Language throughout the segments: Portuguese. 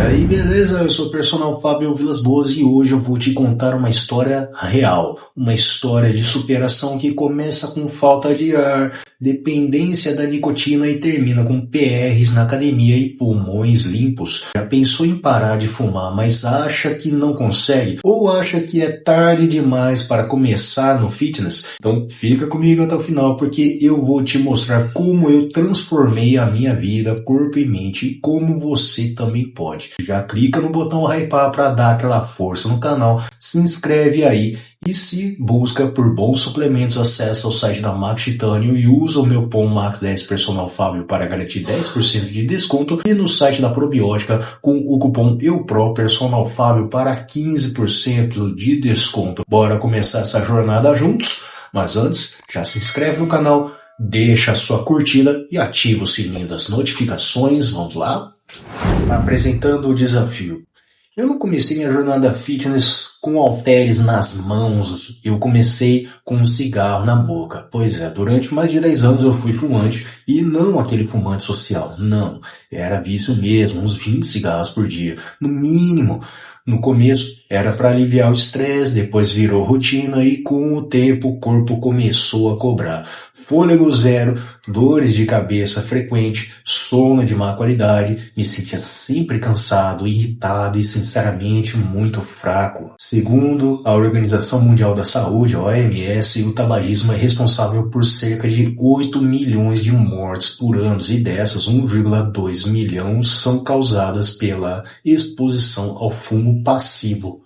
aí, beleza? Eu sou o personal Fábio Vilas Boas e hoje eu vou te contar uma história real, uma história de superação que começa com falta de ar, dependência da nicotina e termina com PRs na academia e pulmões limpos. Já pensou em parar de fumar, mas acha que não consegue? Ou acha que é tarde demais para começar no fitness? Então fica comigo até o final porque eu vou te mostrar como eu transformei a minha vida, corpo e mente e como você também pode. Já clica no botão hypar para dar aquela força no canal, se inscreve aí e se busca por bons suplementos, acessa o site da Max Titânio e usa o meu cupom MAX10 Personal Fábio para garantir 10% de desconto e no site da Probiótica com o cupom EUPRO Personal Fábio para 15% de desconto. Bora começar essa jornada juntos? Mas antes, já se inscreve no canal, deixa a sua curtida e ativa o sininho das notificações. Vamos lá? Apresentando o desafio. Eu não comecei minha jornada fitness com halteres nas mãos, eu comecei com um cigarro na boca. Pois é, durante mais de 10 anos eu fui fumante e não aquele fumante social, não. Era vício mesmo, uns 20 cigarros por dia, no mínimo. No começo era para aliviar o estresse, depois virou rotina e com o tempo o corpo começou a cobrar. Fôlego zero, dores de cabeça frequente, sono de má qualidade, me sentia sempre cansado, irritado e sinceramente muito fraco. Segundo a Organização Mundial da Saúde, a OMS, o tabagismo é responsável por cerca de 8 milhões de mortes por ano e dessas 1,2 milhões são causadas pela exposição ao fumo passivo.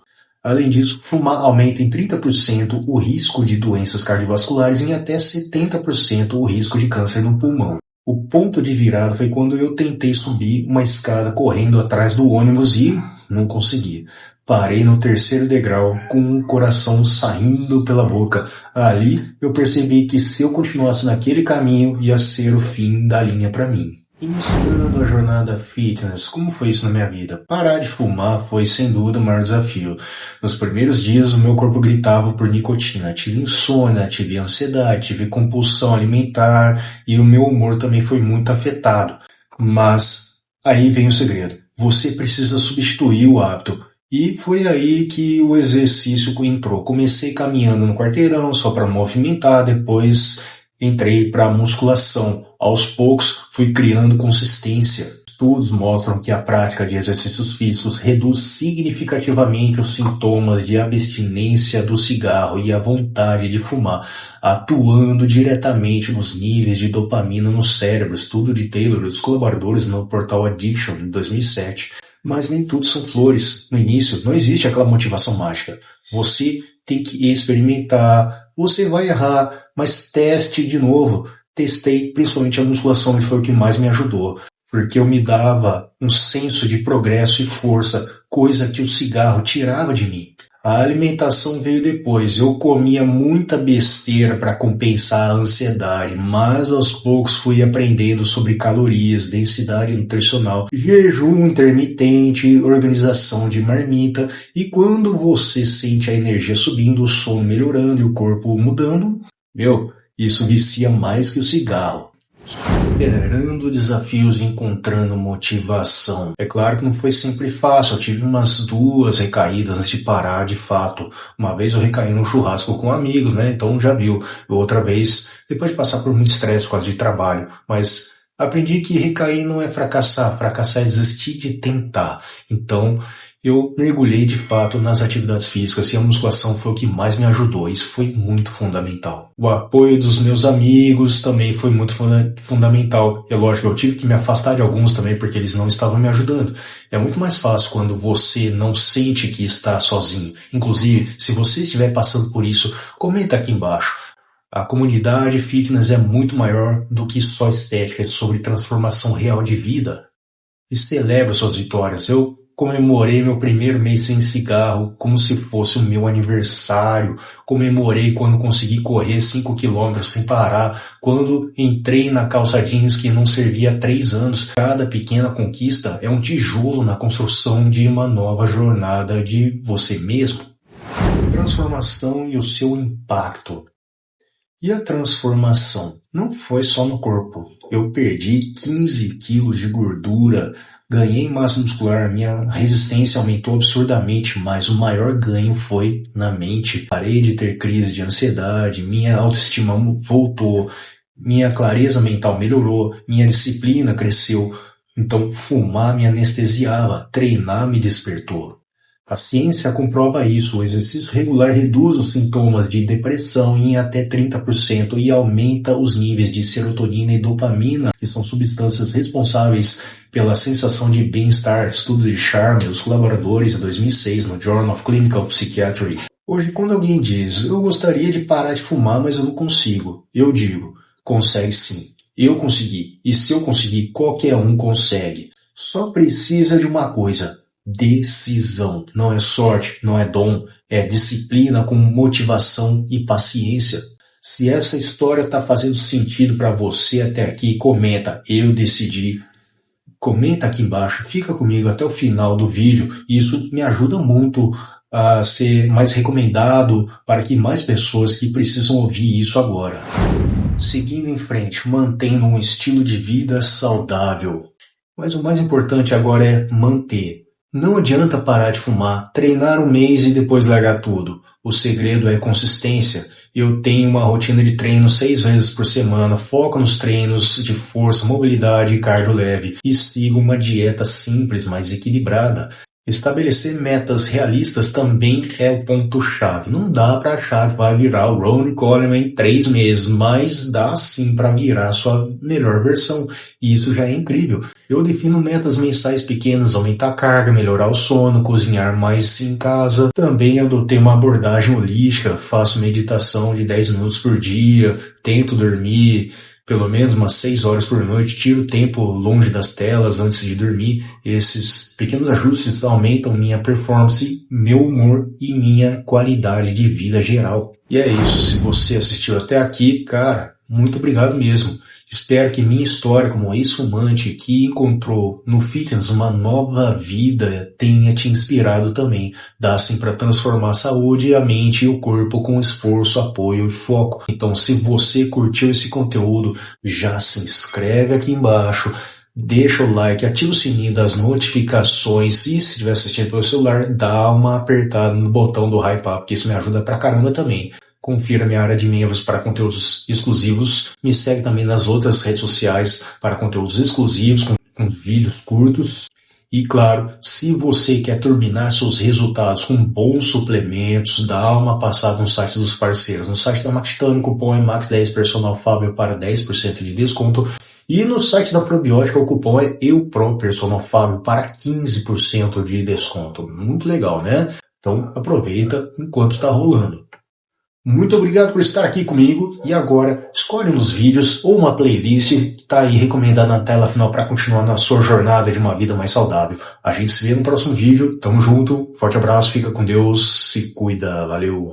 Além disso, fumar aumenta em 30% o risco de doenças cardiovasculares e em até 70% o risco de câncer no pulmão. O ponto de virada foi quando eu tentei subir uma escada correndo atrás do ônibus e não consegui. Parei no 3º degrau com o coração saindo pela boca. Ali eu percebi que se eu continuasse naquele caminho ia ser o fim da linha para mim. Iniciando a jornada fitness, como foi isso na minha vida? Parar de fumar foi sem dúvida o maior desafio. Nos primeiros dias o meu corpo gritava por nicotina, tive insônia, tive ansiedade, tive compulsão alimentar e o meu humor também foi muito afetado. Mas aí vem o segredo, você precisa substituir o hábito. E foi aí que o exercício entrou. Comecei caminhando no quarteirão só para movimentar, depois entrei para a musculação. Aos poucos fui criando consistência. Estudos mostram que a prática de exercícios físicos reduz significativamente os sintomas de abstinência do cigarro e a vontade de fumar, atuando diretamente nos níveis de dopamina no cérebro. Estudo de Taylor e dos colaboradores no portal Addiction, em 2007. Mas nem tudo são flores. No início, não existe aquela motivação mágica. Você tem que experimentar, você vai errar, mas teste de novo. Testei principalmente a musculação e foi o que mais me ajudou, porque eu me dava um senso de progresso e força, coisa que o cigarro tirava de mim. A alimentação veio depois, eu comia muita besteira para compensar a ansiedade, mas aos poucos fui aprendendo sobre calorias, densidade nutricional, jejum intermitente, organização de marmita, e quando você sente a energia subindo, o sono melhorando e o corpo mudando, isso vicia mais que o cigarro. Superando desafios e encontrando motivação. É claro que não foi sempre fácil, eu tive umas 2 recaídas antes de parar de fato. Uma vez eu recaí num churrasco com amigos, então já viu. Outra vez, depois de passar por muito estresse por causa de trabalho. Mas aprendi que recair não é fracassar, fracassar é desistir de tentar. Então, eu mergulhei de fato nas atividades físicas e a musculação foi o que mais me ajudou. Isso foi muito fundamental. O apoio dos meus amigos também foi muito fundamental. É lógico, eu tive que me afastar de alguns também porque eles não estavam me ajudando. É muito mais fácil quando você não sente que está sozinho. Inclusive, se você estiver passando por isso, comenta aqui embaixo. A comunidade fitness é muito maior do que só estética, é sobre transformação real de vida. E celebra suas vitórias. Eu comemorei meu primeiro mês sem cigarro como se fosse o meu aniversário. Comemorei quando consegui correr 5 quilômetros sem parar. Quando entrei na calça jeans que não servia há 3 anos. Cada pequena conquista é um tijolo na construção de uma nova jornada de você mesmo. Transformação e o seu impacto. E a transformação não foi só no corpo. Eu perdi 15 quilos de gordura Ganhei massa muscular, minha resistência aumentou absurdamente, mas o maior ganho foi na mente. Parei de ter crise de ansiedade, minha autoestima voltou, minha clareza mental melhorou, minha disciplina cresceu. Então, fumar me anestesiava, treinar me despertou. A ciência comprova isso. O exercício regular reduz os sintomas de depressão em até 30% e aumenta os níveis de serotonina e dopamina, que são substâncias responsáveis pela sensação de bem-estar. Estudo de Sharma e os colaboradores em 2006 no Journal of Clinical Psychiatry. Hoje, quando alguém diz, eu gostaria de parar de fumar, mas eu não consigo, eu digo, consegue sim. Eu consegui. E se eu conseguir, qualquer um consegue. Só precisa de uma coisa: decisão. Não é sorte, não é dom, é disciplina com motivação e paciência. Se essa história está fazendo sentido para você até aqui, comenta, eu decidi. Comenta aqui embaixo, fica comigo até o final do vídeo. Isso me ajuda muito a ser mais recomendado para que mais pessoas que precisam ouvir isso agora. Seguindo em frente, mantendo um estilo de vida saudável. Mas o mais importante agora é manter. Não adianta parar de fumar, treinar um mês e depois largar tudo. O segredo é consistência. Eu tenho uma rotina de treino 6 vezes por semana, foco nos treinos de força, mobilidade e cardio leve e sigo uma dieta simples, mas equilibrada. Estabelecer metas realistas também é o ponto-chave. Não dá para achar que vai virar o Ronnie Coleman em 3 meses, mas dá sim para virar a sua melhor versão. E isso já é incrível. Eu defino metas mensais pequenas, aumentar a carga, melhorar o sono, cozinhar mais em casa. Também adotei uma abordagem holística, faço meditação de 10 minutos por dia, tento dormir pelo menos umas 6 horas por noite, tiro tempo longe das telas antes de dormir. Esses pequenos ajustes aumentam minha performance, meu humor e minha qualidade de vida geral. E é isso, se você assistiu até aqui, cara, muito obrigado mesmo. Espero que minha história como ex-fumante que encontrou no fitness uma nova vida tenha te inspirado também. Dá sim para transformar a saúde, a mente e o corpo com esforço, apoio e foco. Então, se você curtiu esse conteúdo, já se inscreve aqui embaixo, deixa o like, ativa o sininho das notificações e se estiver assistindo pelo celular, dá uma apertada no botão do hype up, porque isso me ajuda pra caramba também. Confira minha área de membros para conteúdos exclusivos. Me segue também nas outras redes sociais para conteúdos exclusivos, com vídeos curtos. E claro, se você quer turbinar seus resultados com bons suplementos, dá uma passada no site dos parceiros. No site da Max Titânio, o cupom é MAX10 Personal Fábio para 10% de desconto. E no site da Probiótica, o cupom é EUPRO Personal Fábio para 15% de desconto. Muito legal, né? Então aproveita enquanto está rolando. Muito obrigado por estar aqui comigo e agora escolhe um dos vídeos ou uma playlist que está aí recomendada na tela final para continuar na sua jornada de uma vida mais saudável. A gente se vê no próximo vídeo, tamo junto, forte abraço, fica com Deus, se cuida, valeu!